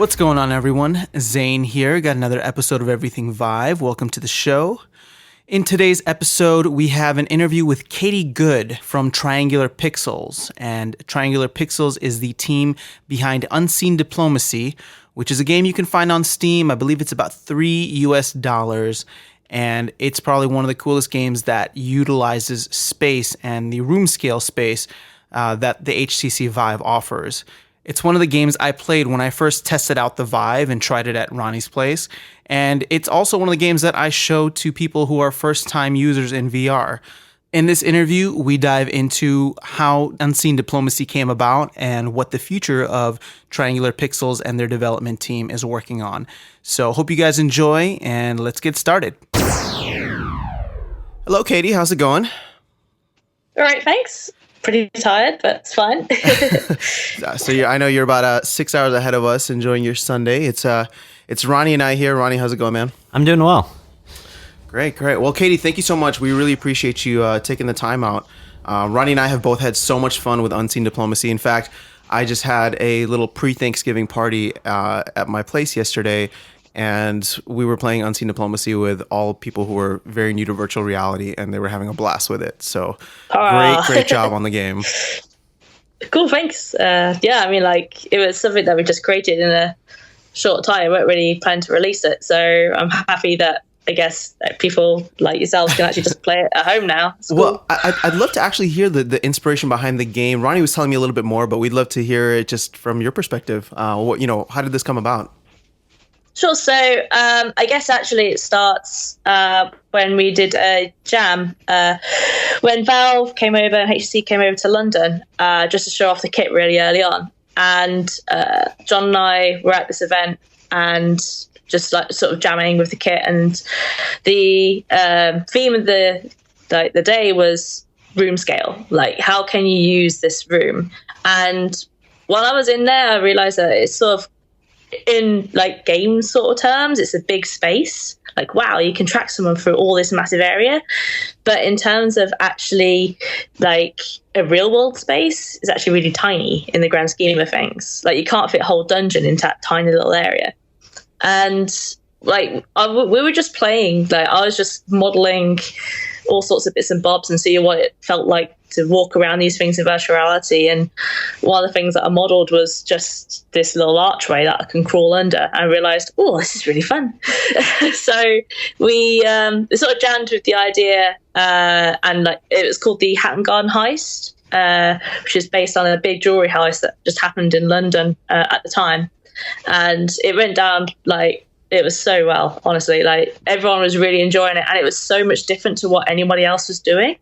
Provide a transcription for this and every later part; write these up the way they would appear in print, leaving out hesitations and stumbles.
What's going on, everyone? Zane here. Got another episode of Everything Vive. Welcome to the show. In today's episode, we have an interview with Katie Goode from Triangular Pixels. And Triangular Pixels is the team behind Unseen Diplomacy, which is a game you can find on Steam. I believe it's about $3. And it's probably one of the coolest games that utilizes space and the room scale space that the HTC Vive offers. It's one of the games I played when I first tested out the Vive and tried it at Ronnie's place. And it's also one of the games that I show to people who are first-time users in VR. In this interview, we dive into how Unseen Diplomacy came about and what the future of Triangular Pixels and their development team is working on. So hope you guys enjoy, and let's get started. Hello, Katie. How's it going? All right, thanks. Pretty tired, but it's fine. So I know you're about 6 hours ahead of us, enjoying your Sunday. It's Ronnie and I here. Ronnie, how's it going, man? I'm doing well. Great. Well, Katie, thank you so much. We really appreciate you taking the time out. Ronnie and I have both had so much fun with Unseen Diplomacy. In fact, I just had a little pre-Thanksgiving party at my place yesterday, and we were playing Unseen Diplomacy with all people who were very new to virtual reality, and they were having a blast with it. So great job on the game. Cool, thanks. It was something that we just created in a short time. We weren't really planning to release it, so I'm happy that people like yourselves can actually just play it at home now. It's cool. Well, I'd love to actually hear the inspiration behind the game. Ronnie was telling me a little bit more, but we'd love to hear it just from your perspective. How did this come about? Sure. So I guess actually it starts when we did a jam, when Valve came over and HTC came over to London just to show off the kit really early on. And John and I were at this event and just like sort of jamming with the kit. And the theme of the day was room scale. Like, how can you use this room? And while I was in there, I realized that it's sort of, in like game sort of terms, it's a big space. Like, wow, you can track someone through all this massive area. But in terms of actually like a real world space, it's actually really tiny in the grand scheme of things. Like, you can't fit a whole dungeon into that tiny little area. And like we were just playing, like I was just modeling all sorts of bits and bobs and see what it felt like to walk around these things in virtual reality. And one of the things that I modeled was just this little archway that I can crawl under. I realized, oh, this is really fun. So we sort of jammed with the idea, and like it was called the Hatton Garden Heist, which is based on a big jewelry heist that just happened in London at the time. And it went down like, it was so well, honestly. Like, everyone was really enjoying it, and it was so much different to what anybody else was doing.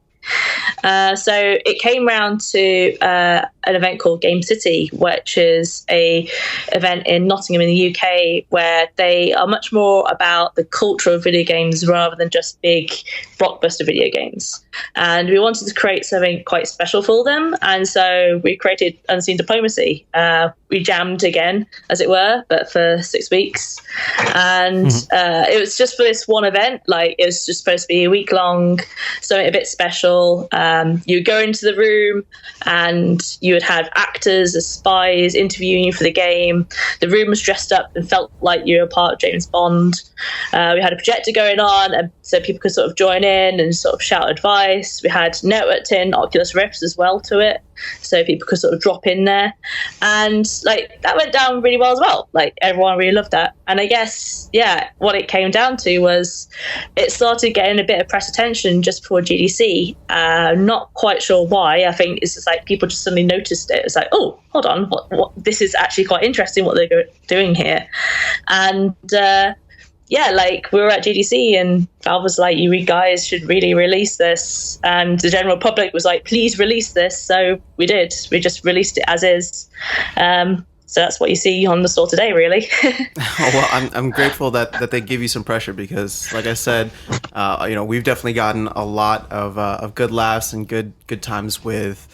So it came round to an event called Game City, which is a event in Nottingham in the UK, where they are much more about the culture of video games rather than just big blockbuster video games. And we wanted to create something quite special for them, and so we created Unseen Diplomacy. We jammed again, as it were, but for 6 weeks. And it was just for this one event. Like, it was just supposed to be a week long, something a bit special. You would go into the room and you would have actors as spies interviewing you for the game. The room was dressed up and felt like you were part of James Bond. We had a projector going on, and so people could sort of join in and sort of shout advice. We had networked in Oculus Rifts as well to it, so people could sort of drop in there. And like, that went down really well as well. Like, everyone really loved that. And I guess, what it came down to was it started getting a bit of press attention just before GDC. Not quite sure why. I think it's just like people just suddenly noticed it. It's like, oh, hold on, what this is actually quite interesting what they're doing here. And like, we were at GDC and Valve was like, you guys should really release this. And the general public was like, please release this. So we did. We just released it as is. So that's what you see on the store today, really. I'm grateful that they give you some pressure, because, like I said, we've definitely gotten a lot of good laughs and good times with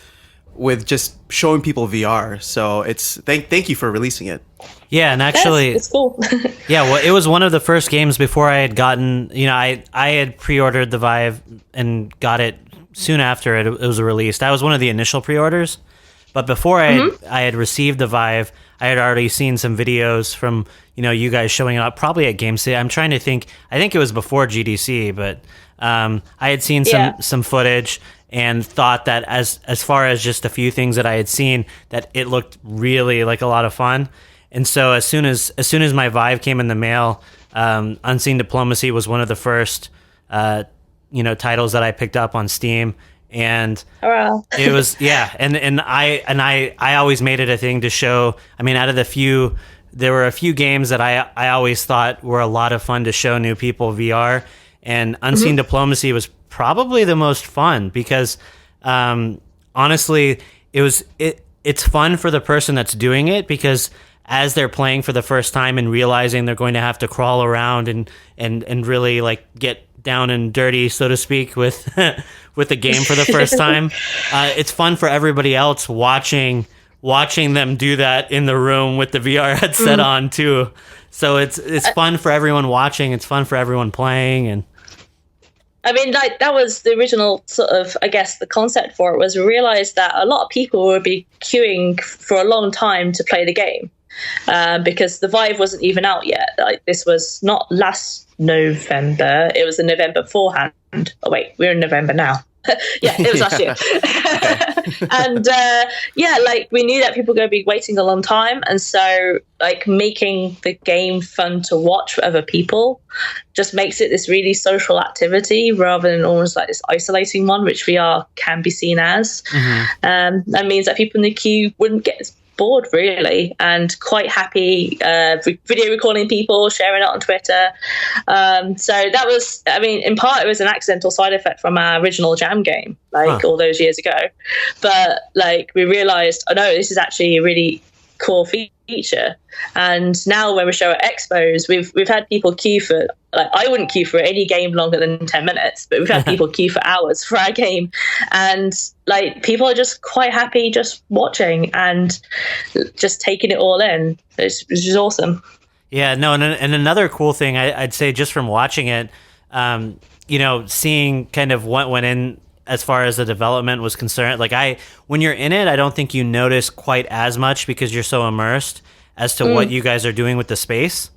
just showing people VR. So it's thank you for releasing it. Yeah, and actually, it's cool. Yeah, well, it was one of the first games before I had gotten. I had pre-ordered the Vive and got it soon after it was released. I was one of the initial pre-orders. But before I had received the Vive, I had already seen some videos from, you guys showing up probably at Game City. I'm trying to think. I think it was before GDC, but I had seen some footage and thought that as far as just a few things that I had seen, that it looked really like a lot of fun. And so as soon as my Vive came in the mail, Unseen Diplomacy was one of the first titles that I picked up on Steam. And it was and I always made it a thing to show. I mean, out of there were a few games that I always thought were a lot of fun to show new people VR, and Unseen Diplomacy was probably the most fun because honestly it's fun for the person that's doing it, because as they're playing for the first time and realizing they're going to have to crawl around and really like get down and dirty, so to speak, with the game for the first time, it's fun for everybody else watching them do that in the room with the VR headset on too. So it's fun for everyone watching, it's fun for everyone playing. And I mean, like, that was the original sort of, I guess, the concept for it was we realized that a lot of people would be queuing for a long time to play the game because the Vive wasn't even out yet. Like, this was not last November, it was the November beforehand. Oh, wait, we're in November now. Yeah, it was last year. And like, we knew that people were going to be waiting a long time, and so like making the game fun to watch for other people just makes it this really social activity rather than almost like this isolating one, which VR can be seen as. That means that people in the queue wouldn't get bored really, and quite happy video recording people, sharing it on Twitter. So that was, I mean, in part it was an accidental side effect from our original Jam game, like all those years ago. But like we realized, oh no, this is actually a really cool feature. And now when we show at expos, we've had people queue for, like, I wouldn't queue for any game longer than 10 minutes, but we've had people queue for hours for our game, and like people are just quite happy just watching and just taking it all in, which is awesome. Yeah, no, and another cool thing I'd say just from watching it, seeing kind of what went in as far as the development was concerned. Like when you're in it, I don't think you notice quite as much because you're so immersed as to what you guys are doing with the space.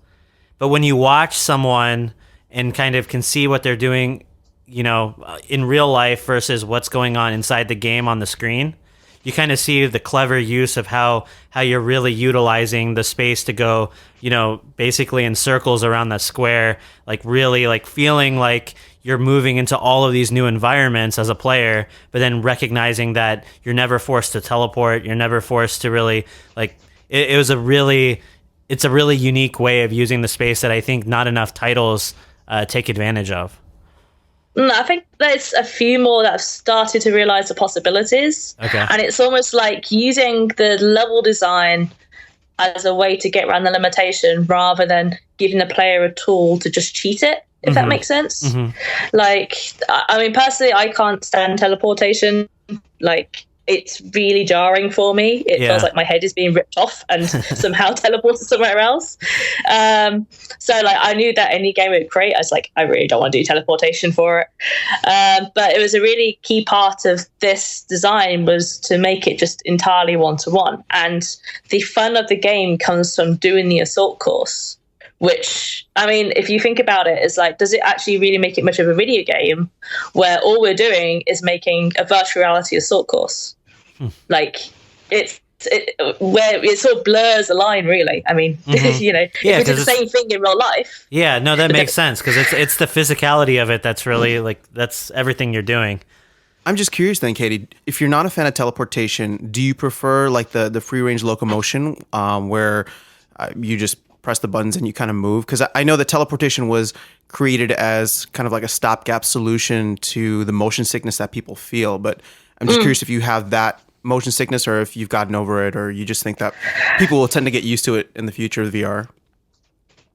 But when you watch someone and kind of can see what they're doing, in real life versus what's going on inside the game on the screen, you kind of see the clever use of how you're really utilizing the space to go, basically in circles around the square, like really like feeling like you're moving into all of these new environments as a player, but then recognizing that you're never forced to teleport. You're never forced to really like, it's a really unique way of using the space that I think not enough titles take advantage of. I think there's a few more that have started to realize the possibilities. Okay. And it's almost like using the level design as a way to get around the limitation rather than giving the player a tool to just cheat it, if that makes sense. Like, I mean, personally, I can't stand teleportation. Like, it's really jarring for me. It feels like my head is being ripped off and somehow teleported somewhere else. So like, I knew that any game it would create, I was like, I really don't want to do teleportation for it. But it was a really key part of this design was to make it just entirely one-to-one. And the fun of the game comes from doing the assault course, which, I mean, if you think about it, is like, does it actually really make it much of a video game where all we're doing is making a virtual reality assault course? Like, where it sort of blurs the line, really. I mean, if we did the same thing in real life. Yeah, no, that makes sense, because it's the physicality of it that's really, like, that's everything you're doing. I'm just curious then, Katie, if you're not a fan of teleportation, do you prefer like the free range locomotion where you just press the buttons and you kind of move? Because I know that teleportation was created as kind of like a stopgap solution to the motion sickness that people feel. But I'm just curious if you have that motion sickness or if you've gotten over it, or you just think that people will tend to get used to it in the future of VR.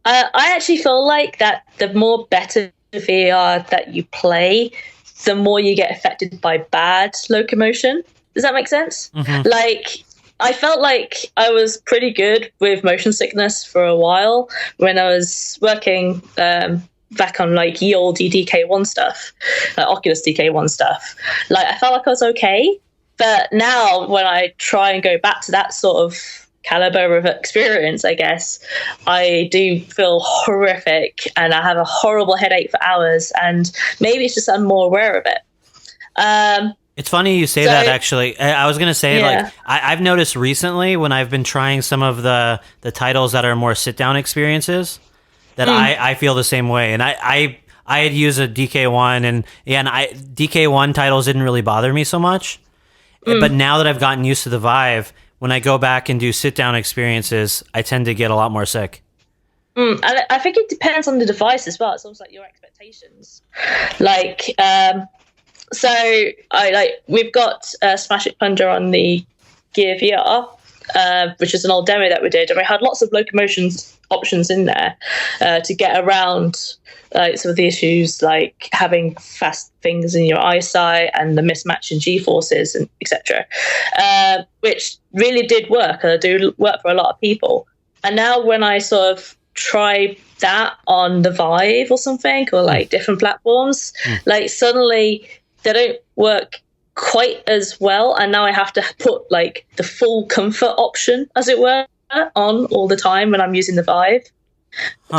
I actually feel like that the more better VR that you play, the more you get affected by bad locomotion. Does that make sense? Like, I felt like I was pretty good with motion sickness for a while when I was working back on like ye old DK1 stuff, Oculus DK1 stuff. Like, I felt like I was okay But now when I try and go back to that sort of caliber of experience, I guess, I do feel horrific and I have a horrible headache for hours, and maybe it's just I'm more aware of it. It's funny you say that, actually. I was going to say, like, I've noticed recently when I've been trying some of the titles that are more sit-down experiences that I feel the same way. And I had used a DK1, and DK1 titles didn't really bother me so much. But now that I've gotten used to the Vive, when I go back and do sit-down experiences, I tend to get a lot more sick. And I think it depends on the device as well. It's almost like your expectations. Like... So we've got Smash It Plunger on the Gear VR, which is an old demo that we did, and we had lots of Locomotion options in there to get around some of the issues, like having fast things in your eyesight and the mismatch in G-forces and etc., which really did work, and do work for a lot of people. And now when I sort of try that on the Vive or something, or like different platforms, like suddenly they don't work quite as well, and now I have to put like the full comfort option, as it were, on all the time when I'm using the Vive.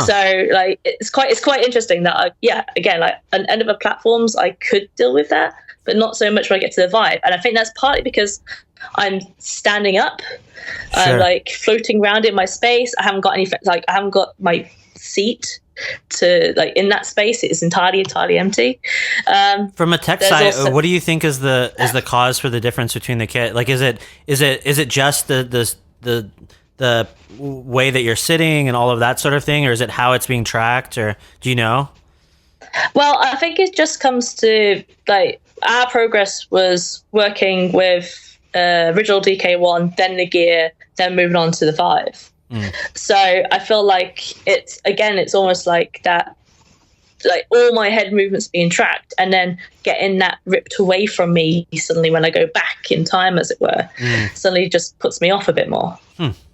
So like it's quite interesting that again, like on end of the platforms I could deal with that, but not so much when I get to the Vive. And I think that's partly because I'm standing up, like floating around in my space. I haven't got I haven't got my seat to like in that space. It is entirely empty. From a tech side, what do you think is the cause for the difference between the kit? Like, is it just the way that you're sitting and all of that sort of thing, or is it how it's being tracked, or do you know? Well, I think it just comes to like our progress was working with original DK1, then the Gear, then moving on to the Vive. So I feel like it's almost like that, like all my head movements being tracked, and then getting that ripped away from me suddenly when I go back in time, as it were, suddenly just puts me off a bit more.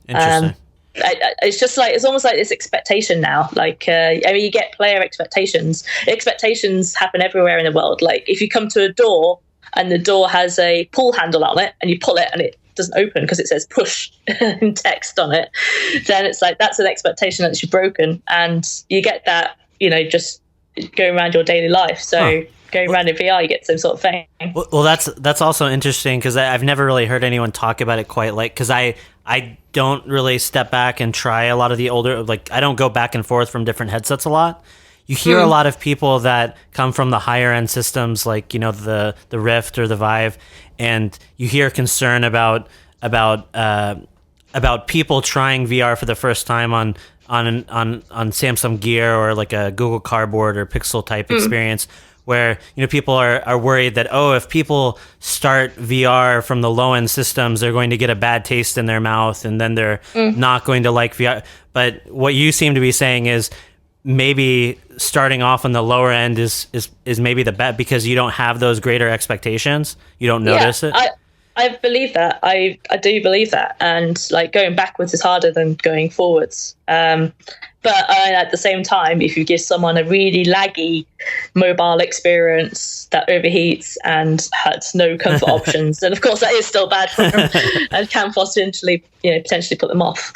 Interesting. It's just like, it's almost like this expectation now. Like, I mean, you get player expectations. Expectations happen everywhere in the world. Like if you come to a door and the door has a pull handle on it, and you pull it and it doesn't open because it says push in text on it, then it's like that's an expectation that's broken, and you get that, just going around your daily life. So going around in VR, you get the same sort of thing. Well, that's also interesting, because I've never really heard anyone talk about it quite like, because I don't really step back and try a lot of the older, like I don't go back and forth from different headsets a lot. You hear a lot of people that come from the higher end systems, like the Rift or the Vive, and you hear concern about people trying VR for the first time on Samsung Gear or like a Google Cardboard or Pixel type experience, where people are worried that, if people start VR from the low end systems, they're going to get a bad taste in their mouth, and then they're not going to like VR. But what you seem to be saying is, maybe starting off on the lower end is maybe the bet, because you don't have those greater expectations. You don't notice it. I believe that. I do believe that. And like going backwards is harder than going forwards. But at the same time, if you give someone a really laggy mobile experience that overheats and has no comfort options, then of course that is still bad for them and can potentially put them off.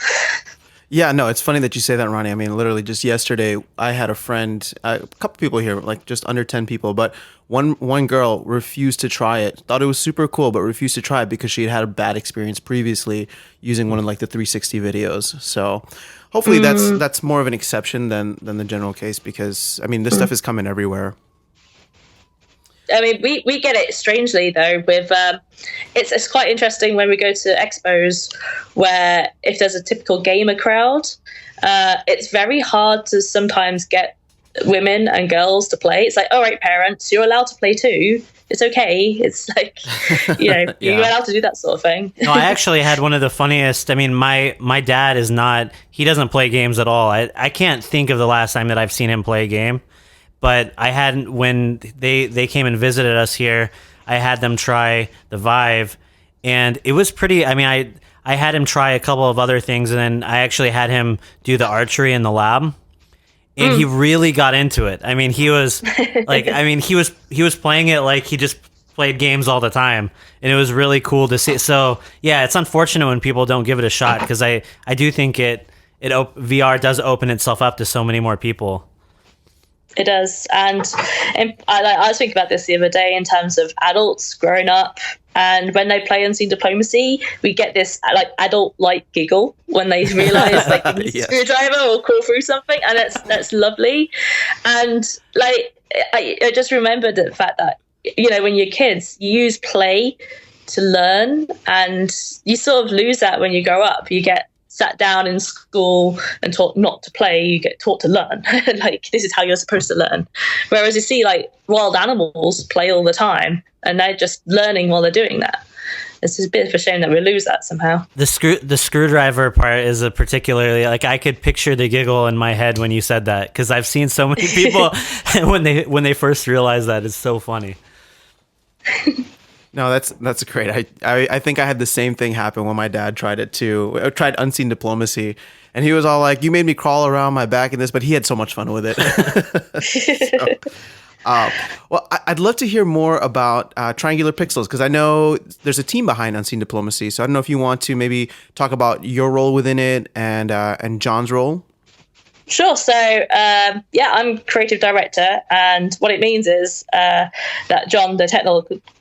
Yeah, no, it's funny that you say that, Ronnie. I mean, literally just yesterday, I had a friend, a couple people here, like just under 10 people, but one girl refused to try it, thought it was super cool, but refused to try it because she had a bad experience previously using one of like the 360 videos. So hopefully that's more of an exception than the general case, because, I mean, this stuff is coming everywhere. I mean, we get it strangely though. With it's quite interesting when we go to expos, where if there's a typical gamer crowd, it's very hard to sometimes get women and girls to play. It's like, all right, parents, you're allowed to play too. It's okay. It's like, you're allowed to do that sort of thing. No, I actually had one of the funniest. I mean, my dad is not. He doesn't play games at all. I can't think of the last time that I've seen him play a game. But I hadn't, when they came and visited us here, I had them try the Vive, and it was pretty, I mean, I had him try a couple of other things, and then I actually had him do the archery in the lab, and he really got into it. I mean, he was like, he was playing it like he just played games all the time, and it was really cool to see. So yeah, it's unfortunate when people don't give it a shot, because I do think VR does open itself up to so many more people. It does, and I was thinking about this the other day in terms of adults growing up, and when they play Unseen Diplomacy, we get this like adult-like giggle when they realise like they need a screwdriver or crawl through something, and that's lovely. And like I just remembered the fact that, you know, when you're kids, you use play to learn, and you sort of lose that when you grow up. You get sat down in school and taught not to play, you get taught to learn. Like, this is how you're supposed to learn. Whereas you see like wild animals play all the time, and they're just learning while they're doing that. It's a bit of a shame that we lose that somehow. The screwdriver part is a particularly, like, I could picture the giggle in my head when you said that, because I've seen so many people when they first realize that. It's so funny. No, that's great. I think I had the same thing happen when my dad tried it too. I tried Unseen Diplomacy, and he was all like, "You made me crawl around my back in this," but he had so much fun with it. Well, I'd love to hear more about Triangular Pixels, because I know there's a team behind Unseen Diplomacy. So I don't know if you want to maybe talk about your role within it and John's role. Sure. So, I'm creative director, and what it means is that John, the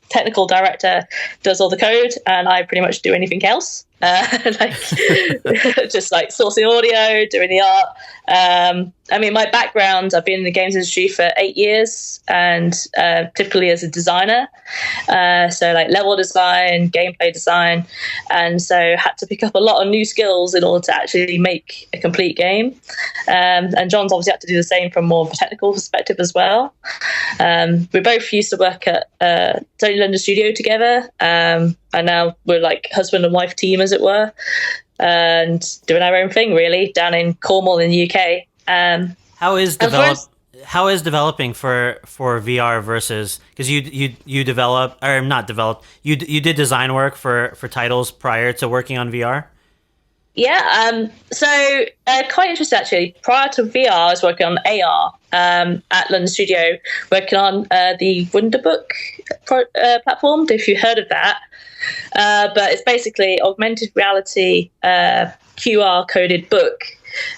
technical director, does all the code, and I pretty much do anything else. Just like sourcing audio, doing the art. I mean, my background, I've been in the games industry for 8 years, and typically as a designer. So like level design, gameplay design, and so had to pick up a lot of new skills in order to actually make a complete game. And John's obviously had to do the same from more of a technical perspective as well. We both used to work at Tony London Studio together, and now we're like husband and wife team, as it were, and doing our own thing really down in Cornwall in the UK. How is developing for VR versus, because you develop, or not developed, you did design work for titles prior to working on VR? Yeah, so quite interesting actually. Prior to VR, I was working on AR at London Studio, working on the Wonderbook platform, if you've heard of that. But it's basically augmented reality QR coded book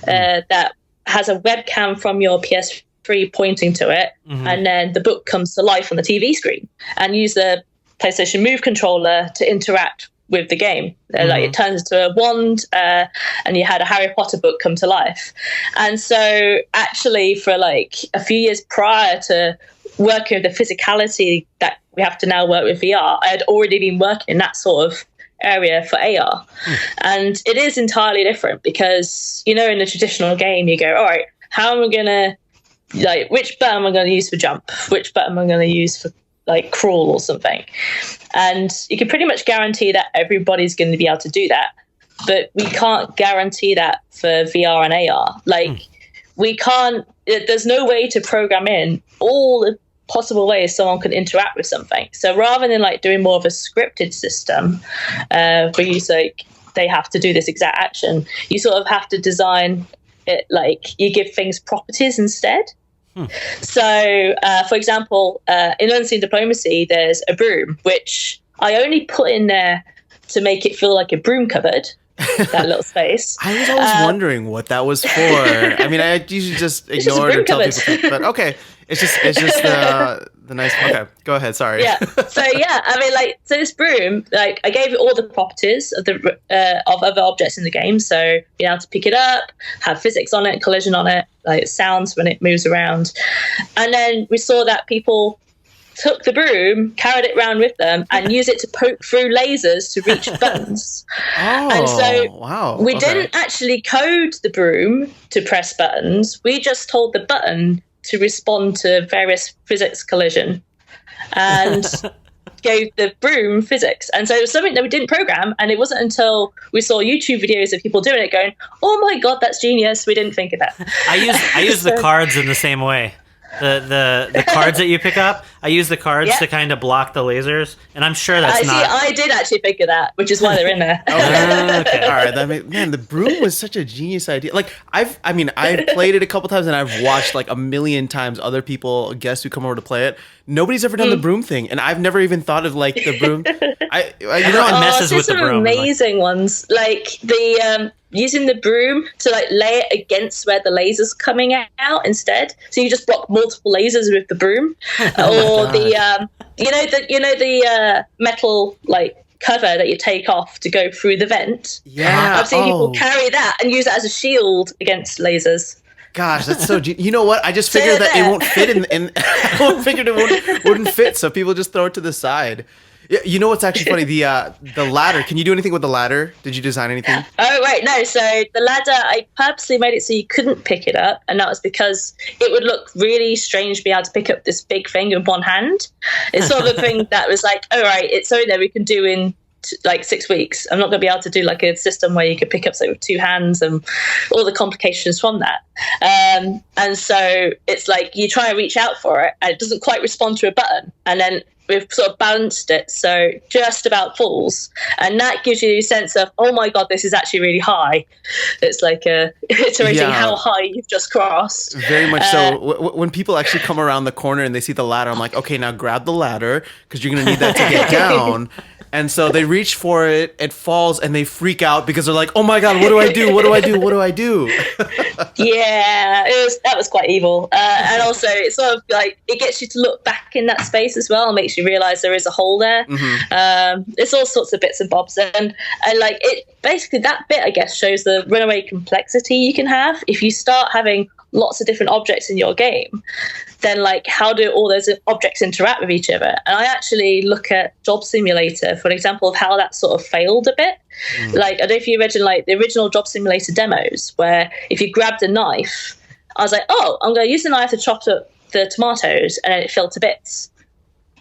that has a webcam from your PS3 pointing to it, and then the book comes to life on the TV screen, and use the PlayStation Move controller to interact with the game. Like it turns into a wand, and you had a Harry Potter book come to life. And so actually for like a few years prior to working with the physicality that we have to now work with VR, I had already been working in that sort of area for AR. And it is entirely different because, you know, in a traditional game you go, all right, how am I gonna, like, which button am I going to use for jump, which button am I going to use for like crawl or something, and you can pretty much guarantee that everybody's going to be able to do that, but we can't guarantee that for VR and AR. Like we can't, there's no way to program in all the possible ways someone can interact with something. So rather than like doing more of a scripted system where you like they have to do this exact action, you sort of have to design it like you give things properties instead. So, for example, in Unseen Diplomacy, there's a broom, which I only put in there to make it feel like a broom cupboard, that little space. I was always wondering what that was for. I mean, I usually just ignore it or tell people, but okay. It's just the nice. Okay, go ahead. Sorry. Yeah. So yeah, I mean, like, so this broom, like, I gave it all the properties of the of other objects in the game. So being able to pick it up, have physics on it, collision on it, like it sounds when it moves around, and then we saw that people took the broom, carried it around with them, and used it to poke through lasers to reach buttons. And so wow. We didn't actually code the broom to press buttons. We just told the button to respond to various physics collision and gave the broom physics. And so it was something that we didn't program, and it wasn't until we saw YouTube videos of people doing it going, oh my god, that's genius, we didn't think of that. I use the cards in the same way. The cards that you pick up, I use the cards to kind of block the lasers, and I'm sure that's not... I did actually figure that, which is why they're in there. Okay. All right. Man, the broom was such a genius idea. Like, I've played it a couple times, and I've watched like a million times other people, guests who come over to play it. Nobody's ever done the broom thing, and I've never even thought of like the broom. It messes with the broom. Amazing ones, like the using the broom to like lay it against where the laser's coming out instead, so you just block multiple lasers with the broom. Or the the metal like cover that you take off to go through the vent. Yeah, I've seen people carry that and use that as a shield against lasers. Gosh, that's so. You know what? I just figured that it won't fit in. I figured it wouldn't fit, so people just throw it to the side. You know what's actually funny? The ladder. Can you do anything with the ladder? Did you design anything? Oh, right. No. So the ladder, I purposely made it so you couldn't pick it up. And that was because it would look really strange to be able to pick up this big thing in one hand. It's sort of a thing that was like, all right, it's something that we can do in like 6 weeks. I'm not going to be able to do like a system where you could pick up something with two hands and all the complications from that. And so it's like you try and reach out for it and it doesn't quite respond to a button. And then we've sort of balanced it so just about falls, and that gives you a sense of, oh my god, this is actually really high. It's like iterating how high you've just crossed. Very much so. When people actually come around the corner and they see the ladder, I'm like, okay, now grab the ladder because you're gonna need that to get down. And so they reach for it, it falls, and they freak out because they're like, oh my god, what do I do? What do I do? What do I do? Yeah, that was quite evil. And also, it's sort of like, it gets you to look back in that space as well and makes you realize there is a hole there. Mm-hmm. It's all sorts of bits and bobs. And like, it basically, that bit, I guess, shows the runaway complexity you can have. If you start having lots of different objects in your game, then like, how do all those objects interact with each other? And I actually look at Job Simulator for an example of how that sort of failed a bit. Like, I don't know if you imagine like the original Job Simulator demos where if you grabbed a knife, I was like, oh, I'm going to use the knife to chop up the tomatoes, and then it fell to bits.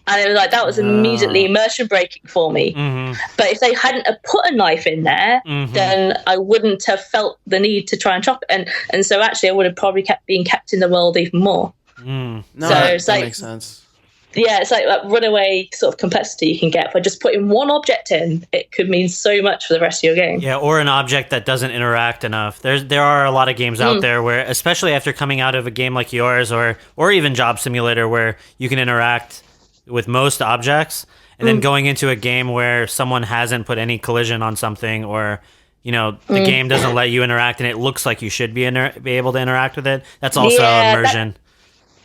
And it was like, that was immediately immersion breaking for me. Mm-hmm. But if they hadn't have put a knife in there, then I wouldn't have felt the need to try and chop it. And so actually I would have probably been kept in the world even more. No, so that makes sense. Yeah, it's like that runaway sort of complexity you can get by just putting one object in. It could mean so much for the rest of your game. Yeah, or an object that doesn't interact enough. There are a lot of games out there where, especially after coming out of a game like yours or even Job Simulator, where you can interact with most objects, and then going into a game where someone hasn't put any collision on something, or the game doesn't let you interact and it looks like you should be able to interact with it. That's also immersion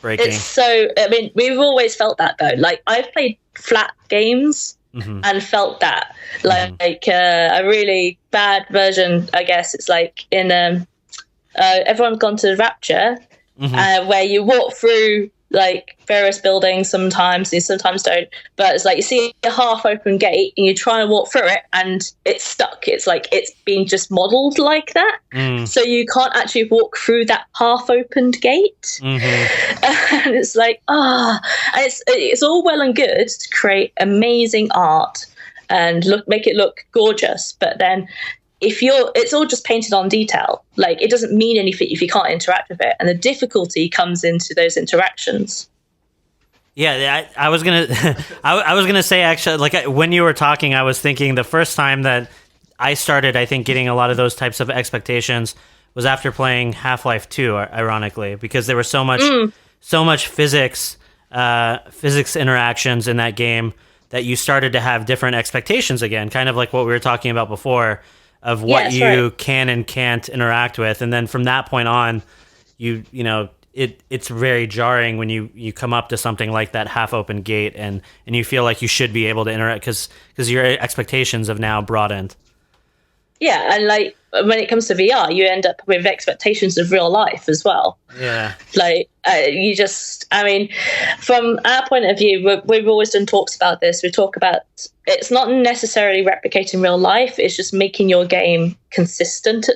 breaking. It's so, I mean, we've always felt that though. Like, I've played flat games and felt that. Like a really bad version, I guess. It's like in Everyone's Gone to Rapture, where you walk through like various buildings sometimes, you sometimes don't, but it's like you see a half open gate and you try and walk through it and it's stuck. It's like it's been just modeled like that, so you can't actually walk through that half opened gate. And it's like and it's all well and good to create amazing art and make it look gorgeous, but then it's all just painted on detail. Like, it doesn't mean anything if you can't interact with it, and the difficulty comes into those interactions. Yeah, I was gonna, I was gonna say actually, like when you were talking, I was thinking the first time that I started, I think, getting a lot of those types of expectations was after playing Half-Life 2, ironically, because there was so much physics interactions in that game that you started to have different expectations again, kind of like what we were talking about before, of what you can and can't interact with. And then from that point on, it's very jarring when you come up to something like that half open gate and you feel like you should be able to interact because your expectations have now broadened. Yeah, and like when it comes to VR, you end up with expectations of real life as well. Yeah. Like from our point of view, we've always done talks about this. We talk about it's not necessarily replicating real life. It's just making your game consistent